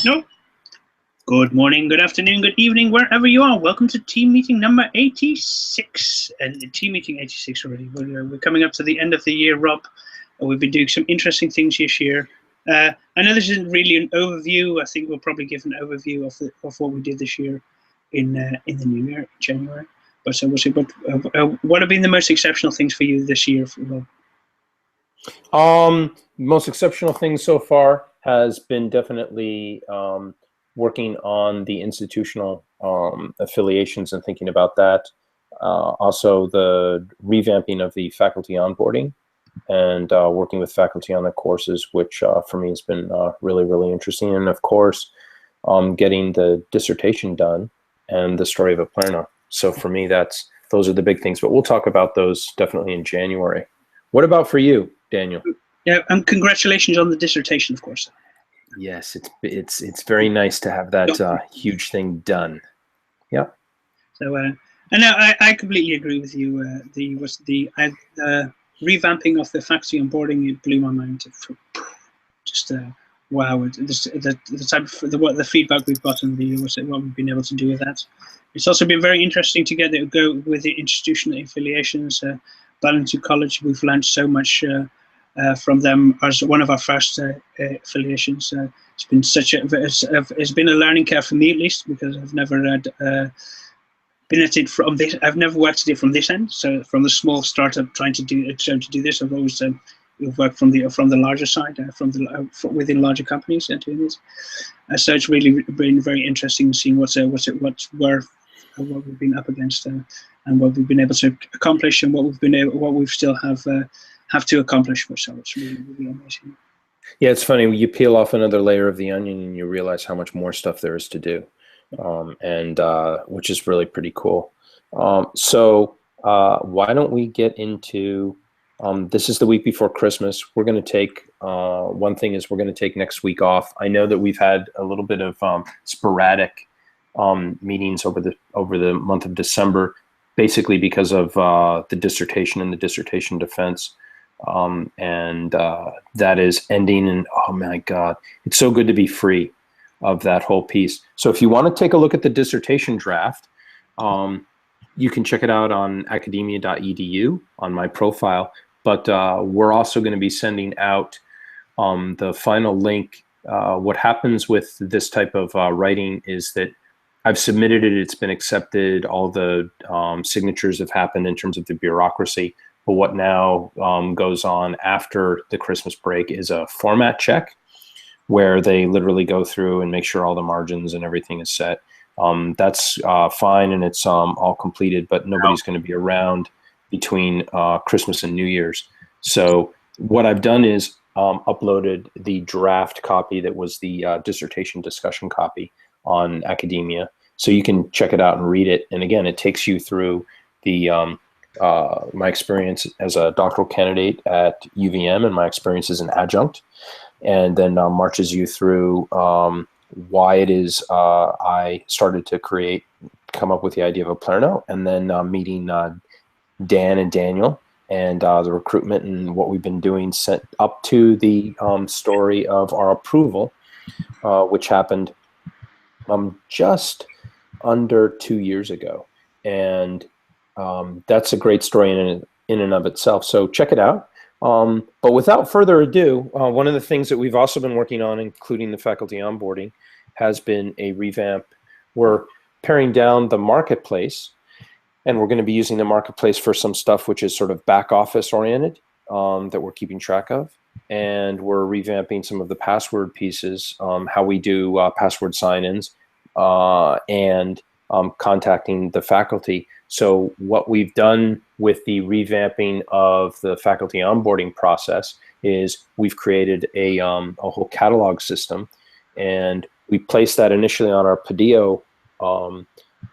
No. Good morning, good afternoon, good evening, wherever you are. Welcome to team meeting number 86. And team meeting 86 already. We're coming up to the end of the year, Rob. We've been doing some interesting things this year. I know this isn't really an overview. I think we'll probably give an overview of what we did this year in the new year, January. But so we'll see. What have been the most exceptional things for you this year, Rob? Most exceptional thing so far has been definitely working on the institutional affiliations and thinking about that. Also, the revamping of the faculty onboarding and working with faculty on the courses, which for me has been really, really interesting. And of course, getting the dissertation done and the story of Oplerno. So for me, those are the big things. But we'll talk about those definitely in January. What about for you, Daniel? Yeah, and congratulations on the dissertation, of course. Yes, it's very nice to have that huge thing done. Yeah. So, and I completely agree with you. The revamping of the faculty onboarding, it blew my mind. Just wow! The type of the feedback we've gotten, what we've been able to do with that. It's also been very interesting to go with the institutional affiliations. Ballantyre College, we've learned so much from them as one of our first affiliations. It's been it's been a learning curve for me, at least, because I've never had been at it from this. I've never worked at it from this end. So from the small startup trying to do this, I've always worked from the larger side, within larger companies doing this. So it's really been very interesting seeing what we've been up against and what we've been able to accomplish and what we still have to accomplish. So it's really, really amazing. Yeah, it's funny. You peel off another layer of the onion and you realize how much more stuff there is to do, which is really pretty cool. So why don't we get into this is the week before Christmas. We're going to take one thing is we're going to take next week off. I know that we've had a little bit of sporadic meetings over the month of December, basically because of the dissertation and the dissertation defense. That is ending, and oh my God, it's so good to be free of that whole piece. So if you want to take a look at the dissertation draft, you can check it out on academia.edu on my profile. But we're also going to be sending out the final link. What happens with this type of writing is that I've submitted it, it's been accepted, all the signatures have happened in terms of the bureaucracy. But what now goes on after the Christmas break is a format check where they literally go through and make sure all the margins and everything is set. That's fine and it's all completed, but nobody's going to be around between Christmas and New Year's. So what I've done is uploaded the draft copy that was the dissertation discussion copy on Academia. So you can check it out and read it. And again, it takes you through the my experience as a doctoral candidate at UVM and my experience as an adjunct, and then marches you through why it is I started to come up with the idea of Oplerno, and then meeting Dan and Daniel and the recruitment and what we've been doing set up to the story of our approval, which happened just under 2 years ago. And that's a great story in and of itself. So check it out. But without further ado, one of the things that we've also been working on, including the faculty onboarding, has been a revamp. We're paring down the marketplace, and we're going to be using the marketplace for some stuff which is sort of back office oriented that we're keeping track of. And we're revamping some of the password pieces, how we do password sign-ins, and contacting the faculty. So what we've done with the revamping of the faculty onboarding process is we've created a whole catalog system, and we placed that initially on our Padillo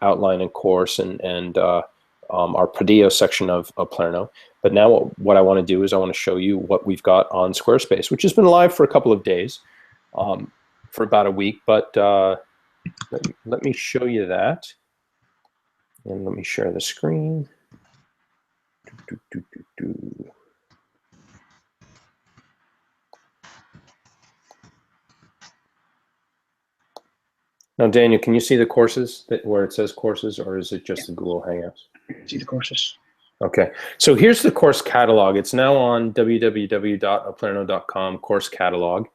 outline and course and our Padillo section of Oplerno. But now what I want to do is I want to show you what we've got on Squarespace, which has been live for a couple of days, for about a week. But let me show you that. And let me share the screen. Now, Daniel, can you see the courses where it says courses, or is it just Yeah. the Google Hangouts? See the courses. Okay, so here's the course catalog. It's now on www.oplerno.com course catalog.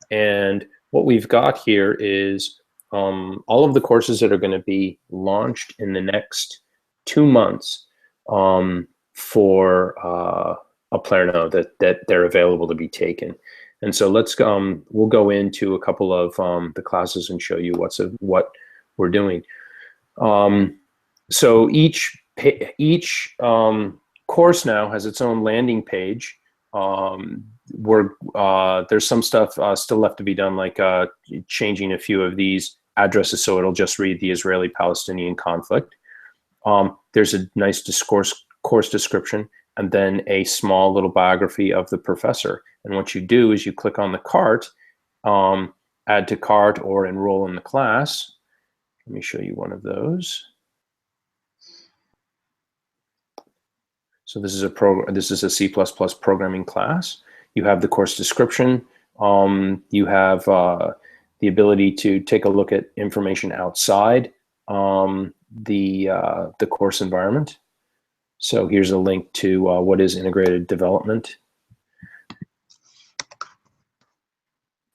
And what we've got here is all of the courses that are going to be launched in the next 2 months for Oplerno that they're available to be taken. And so we'll go into a couple of the classes and show you what we're doing. So each course now has its own landing page. There's some stuff still left to be done, like changing a few of these addresses so it'll just read the Israeli-Palestinian conflict. There's a nice course description, and then a small little biography of the professor. And what you do is you click on the cart, add to cart, or enroll in the class. Let me show you one of those. So this is a C++ programming class. You have the course description. You have the ability to take a look at information outside the course environment. So here's a link to what is integrated development.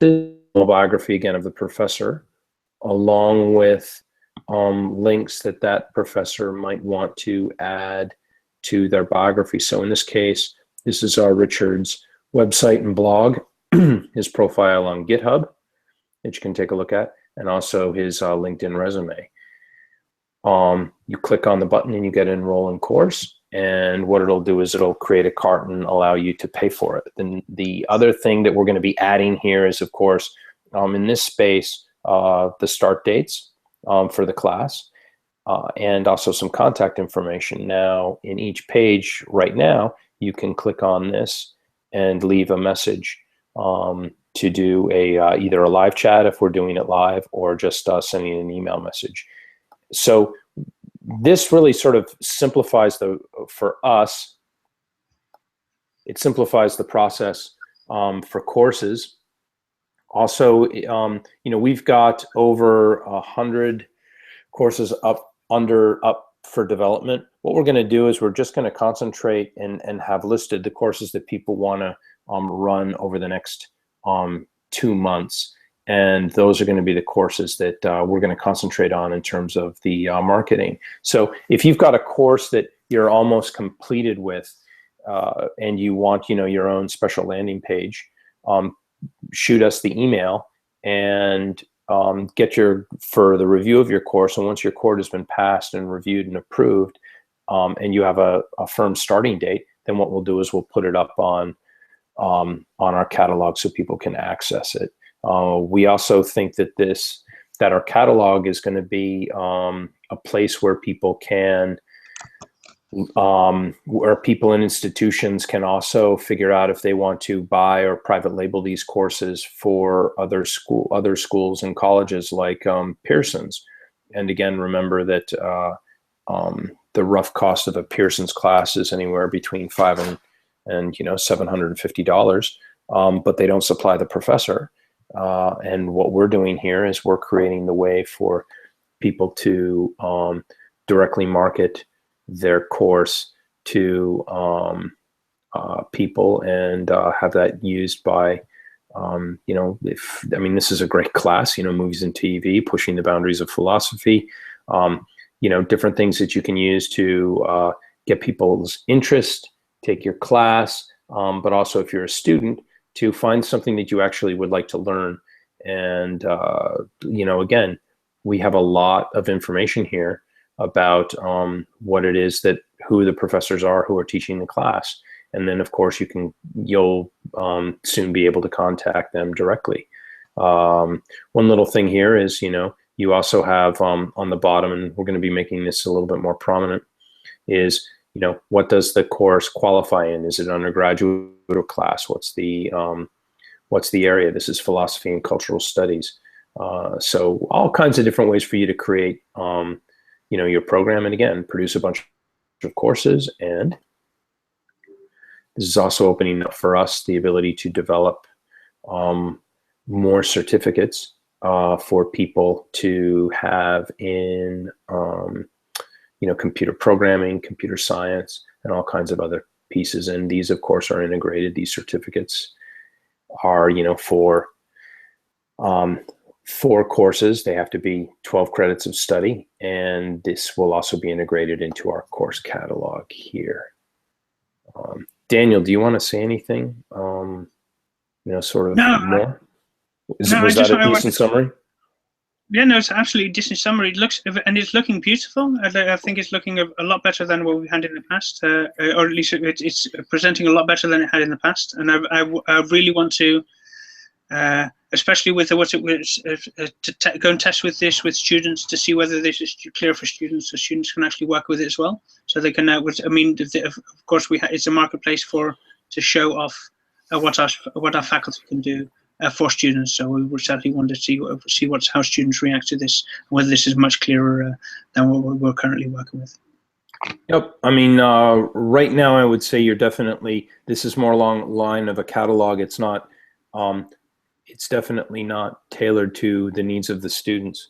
The biography again of the professor, along with links that professor might want to add to their biography. So in this case, this is Richard's website and blog, his profile on GitHub that you can take a look at, and also his LinkedIn resume. You click on the button and you get enroll in course, and what it'll do is it'll create a cart and allow you to pay for it. Then the other thing that we're going to be adding here is, of course, in this space, the start dates for the class. And also some contact information. Now, in each page right now, you can click on this and leave a message to do either a live chat if we're doing it live, or just sending an email message. So this really sort of simplifies for us, it simplifies the process for courses. Also, we've got over 100 courses up for development. What we're going to do is we're just going to concentrate and have listed the courses that people want to run over the next 2 months. And those are going to be the courses that we're going to concentrate on in terms of the marketing. So if you've got a course that you're almost completed with and you want your own special landing page, shoot us the email and for the review of your course. And once your course has been passed and reviewed and approved, and you have a firm starting date, then what we'll do is we'll put it up on our catalog so people can access it. We also think that our catalog is going to be a place where people can where people and institutions can also figure out if they want to buy or private label these courses for other schools and colleges like Pearson's. And again, remember that the rough cost of a Pearson's class is anywhere between $500 and $750, but they don't supply the professor. And what we're doing here is we're creating the way for people to directly market their course to people and have that used by, this is a great class, movies and TV, pushing the boundaries of philosophy, different things that you can use to get people's interest, take your class, but also if you're a student, to find something that you actually would like to learn. And, again, we have a lot of information here about what it is who the professors are who are teaching the class. And then, of course, you'll soon be able to contact them directly. One little thing here is, you also have on the bottom, and we're going to be making this a little bit more prominent, is, what does the course qualify in? Is it undergraduate or class? What's the area? This is philosophy and cultural studies. So all kinds of different ways for you to create, your program, and again, produce a bunch of courses. And this is also opening up for us the ability to develop more certificates for people to have in, computer programming, computer science, and all kinds of other pieces. And these, of course, are integrated. These certificates are, for 4 courses. They have to be 12 credits of study, and this will also be integrated into our course catalog here. Daniel, do you want to say anything? Sort of more? Was that a decent summary? Yeah, no, it's absolutely decent summary. It looks, and it's looking beautiful. I think it's looking a lot better than what we had in the past, or at least it's presenting a lot better than it had in the past. And I really want to, especially with to go and test with this with students to see whether this is clear for students, so students can actually work with it as well. So they can. Of course, it's a marketplace to show off what our faculty can do. For students, so we would certainly want to see how students react to this, whether this is much clearer than what we're currently working with. Yep. I mean, right now, I would say this is more along the line of a catalog. It's not, it's definitely not tailored to the needs of the students,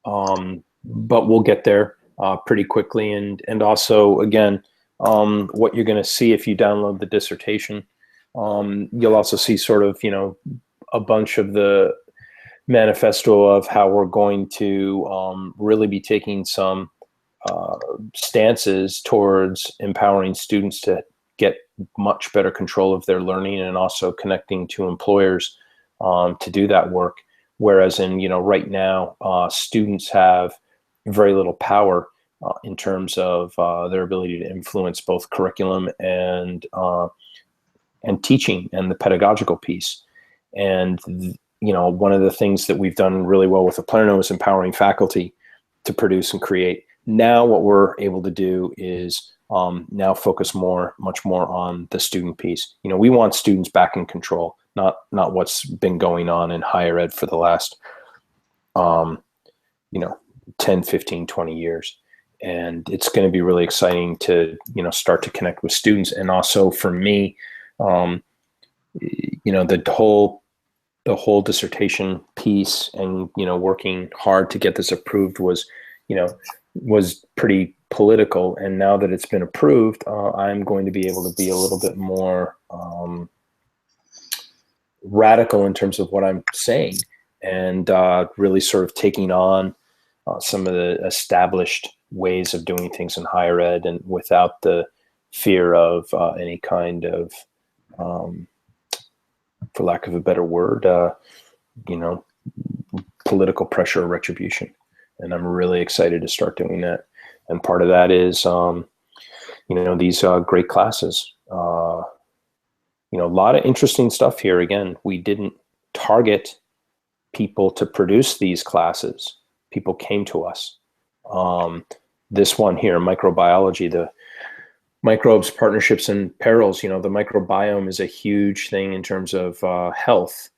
but we'll get there pretty quickly. And also, again, what you're going to see if you download the dissertation, you'll also see sort of, a bunch of the manifesto of how we're going to really be taking some stances towards empowering students to get much better control of their learning, and also connecting to employers to do that work. Whereas right now, students have very little power in terms of their ability to influence both curriculum and teaching and the pedagogical piece. And, one of the things that we've done really well with Oplerno is empowering faculty to produce and create. Now what we're able to do is now focus much more on the student piece. We want students back in control, not what's been going on in higher ed for the last, 10, 15, 20 years. And it's going to be really exciting to, start to connect with students. And also for me, the whole dissertation piece and, working hard to get this approved was pretty political. And now that it's been approved, I'm going to be able to be a little bit more radical in terms of what I'm saying, and really sort of taking on some of the established ways of doing things in higher ed, and without the fear of any kind of, for lack of a better word, political pressure or retribution. And I'm really excited to start doing that. And part of that is, these great classes. A lot of interesting stuff here. Again, we didn't target people to produce these classes. People came to us. This one here, microbiology, the microbes, partnerships, and perils. The microbiome is a huge thing in terms of health.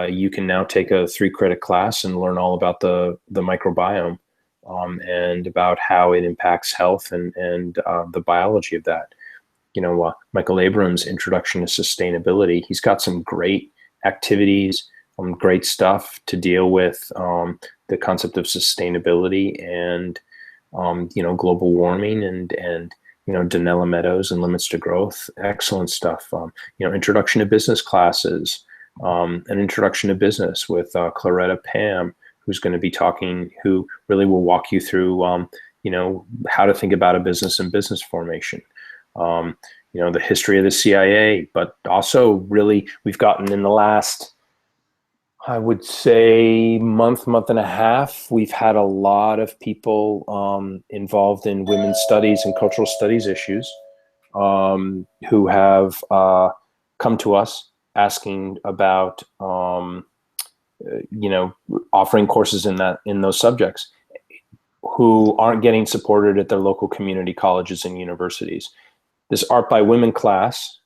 You can now take a 3-credit class and learn all about the microbiome and about how it impacts health and the biology of that. Michael Abrams' Introduction to Sustainability, he's got some great activities, great stuff to deal with the concept of sustainability and, global warming and Donella Meadows and Limits to Growth. Excellent stuff. Introduction to Business classes, an Introduction to Business with Claretta Pam, who's going to be talking, who really will walk you through, how to think about a business and business formation. The history of the CIA, but also really we've gotten in the last, I would say, month and a half, we've had a lot of people involved in women's studies and cultural studies issues who have come to us asking about, offering courses in those subjects, who aren't getting supported at their local community colleges and universities. This Art by Women class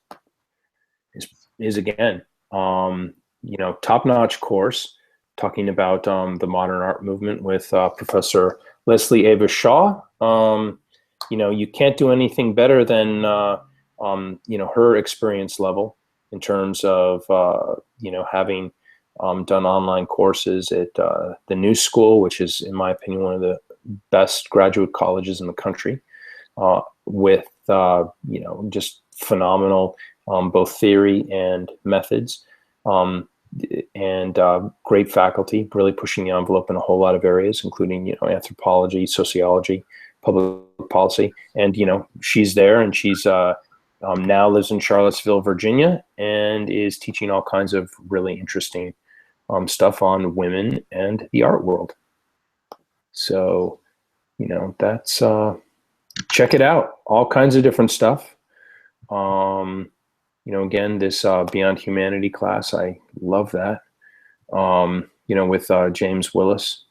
is again, top-notch course talking about the modern art movement with Professor Leslie Ava Shaw. You can't do anything better than her experience level in terms of having done online courses at the New School, which is, in my opinion, one of the best graduate colleges in the country, with just phenomenal both theory and methods, and great faculty, really pushing the envelope in a whole lot of areas, including anthropology, sociology, public policy. And she's there, and she's now lives in Charlottesville, Virginia, and is teaching all kinds of really interesting stuff on women and the art world. So, that's check it out. All kinds of different stuff. Again, this Beyond Humanity class, I love that. With James Willis,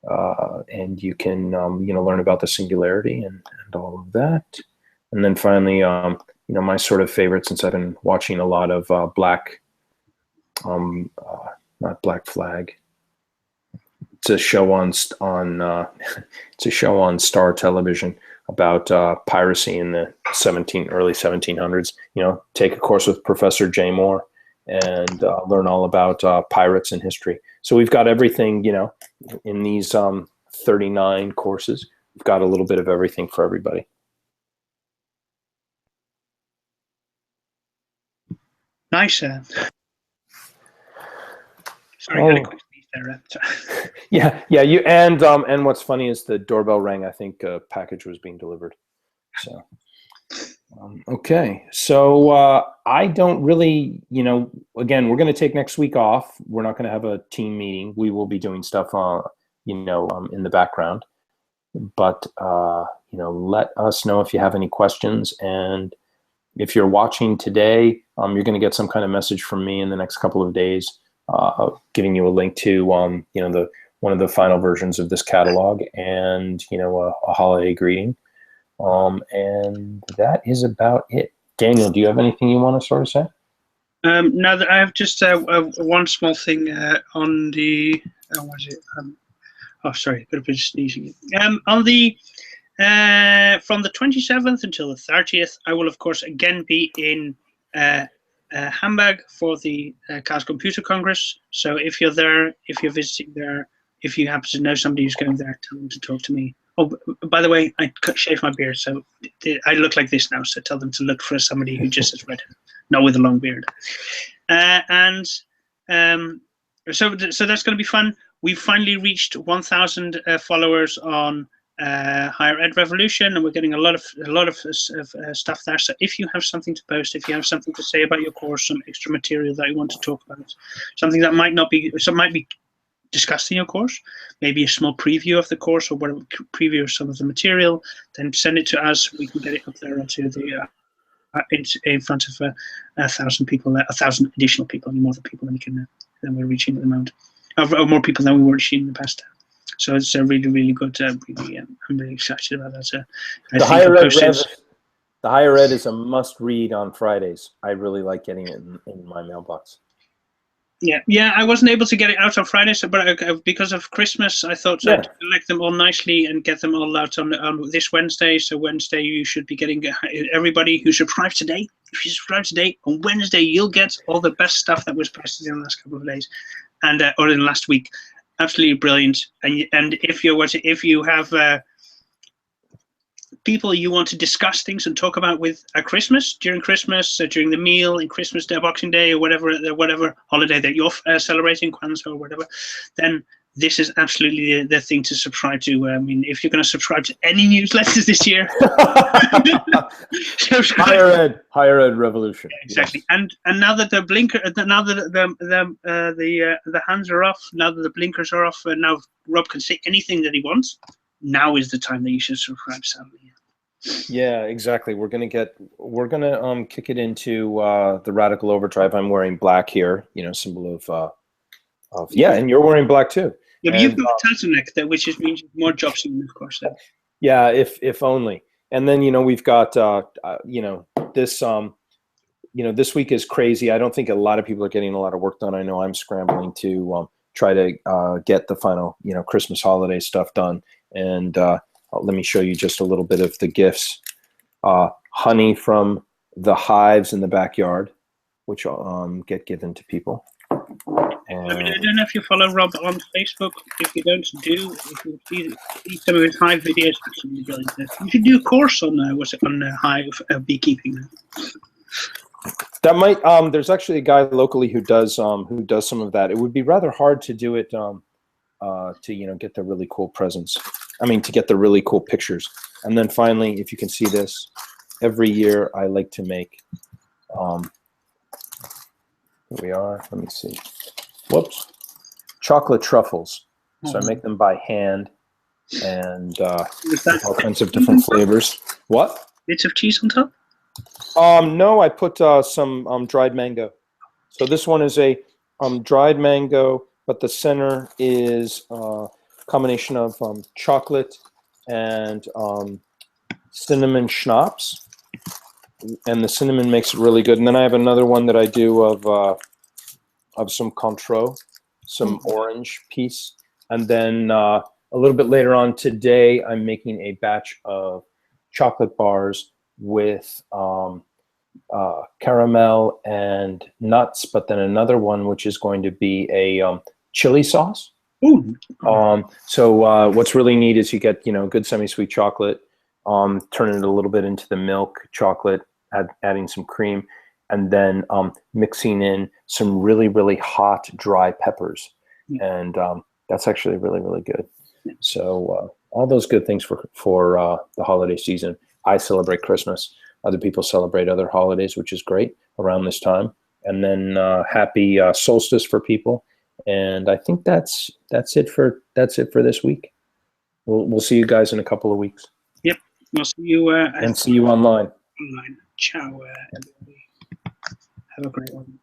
and you can learn about the singularity and all of that. And then finally, my sort of favorite, since I've been watching a lot of not Black Flag. It's a show on it's a show on Star Television about piracy in the early 1700s. Take a course with Professor Jay Moore and learn all about pirates in history. So we've got everything, in these 39 courses. We've got a little bit of everything for everybody. Nice. Sorry, I got a quick sneeze there. Yeah. You and what's funny is the doorbell rang. I think a package was being delivered. So, okay. So I don't really, again, we're going to take next week off. We're not going to have a team meeting. We will be doing stuff, in the background. But let us know if you have any questions. And if you're watching today, you're going to get some kind of message from me in the next couple of days, giving you a link to one of the final versions of this catalog, and a holiday greeting. And that is about it. Daniel, do you have anything you want to sort of say? No, I have just one small thing on the. What is it? Sorry, could have been sneezing. On the. From the 27th until the 30th, I will, of course, again be in Hamburg for the Chaos Computer Congress. So if you're there, if you're visiting there, if you happen to know somebody who's going there, tell them to talk to me. Oh, by the way, I shaved my beard, so I look like this now. So tell them to look for somebody who just has red hair, not with a long beard. So that's going to be fun. We've finally reached 1,000 followers on Higher Ed Revolution, and we're getting a lot of stuff there. So if you have something to post, if you have something to say about your course, some extra material that you want to talk about, something that might be discussed in your course, maybe a small preview of the course, or whatever, preview of some of the material, then send it to us. We can get it up there onto the in front of 1,000 people, 1,000 additional people, more than people than we're reaching at the moment, or more people than we were reaching in the past. So it's a really, really good. I'm really excited about that. The Higher Ed is a must-read on Fridays. I really like getting it in my mailbox. Yeah. I wasn't able to get it out on Friday, but because of Christmas, I thought I'd collect them all nicely and get them all out on this Wednesday. So Wednesday, you should be getting everybody who subscribed today. If you subscribe today, on Wednesday, you'll get all the best stuff that was posted in the last couple of days, and or in the last week. Absolutely brilliant. And if you have people you want to discuss things and talk about with at Christmas, during Christmas, during the meal, in Christmas Day, Boxing Day, or whatever holiday that you're celebrating, Kwanzaa or whatever, then this is absolutely the thing to subscribe to. I mean, if you're going to subscribe to any newsletters this year, Higher Ed Revolution. Exactly. Yes. And now that the blinker, now that the hands are off, now that the blinkers are off, now Rob can say anything that he wants. Now is the time that you should subscribe, sadly. Yeah, exactly. We're gonna kick it into the Radical Overdrive. I'm wearing black here, symbol of and you're wearing black too. Yeah, but you've got a turtleneck, which means more jobs in, of course. Then. Yeah, if only. And then we've got this this week is crazy. I don't think a lot of people are getting a lot of work done. I know I'm scrambling to try to get the final Christmas holiday stuff done. And let me show you just a little bit of the gifts. Honey from the hives in the backyard, which get given to people. I mean, I And don't know if you follow Rob on Facebook. If you don't if you see some of his hive videos, you should do a course on hive beekeeping. that might there's actually a guy locally who does some of that. It would be rather hard to do it to get the really cool presents. I mean, to get the really cool pictures. And then finally, if you can see this, every year I like to make here we are. Let me see. Whoops. Chocolate truffles. So I make them by hand and with all kinds of different flavors. What? Bits of cheese on top? No, I put some dried mango. So this one is a dried mango, but the center is a combination of chocolate and cinnamon schnapps. And the cinnamon makes it really good. And then I have another one that I do of some Cointreau, some orange piece. And then a little bit later on today, I'm making a batch of chocolate bars with caramel and nuts, but then another one which is going to be a chili sauce. So what's really neat is you get good semi-sweet chocolate, turn it a little bit into the milk chocolate, adding some cream, and then mixing in some really, really hot dry peppers. And that's actually really, really good. So all those good things for the holiday season. I celebrate Christmas. Other people celebrate other holidays, which is great around this time. And then happy solstice for people. And I think that's it for this week. We'll see you guys in a couple of weeks. Yep, we'll see you and see you online. Ciao, everybody. Have a great one.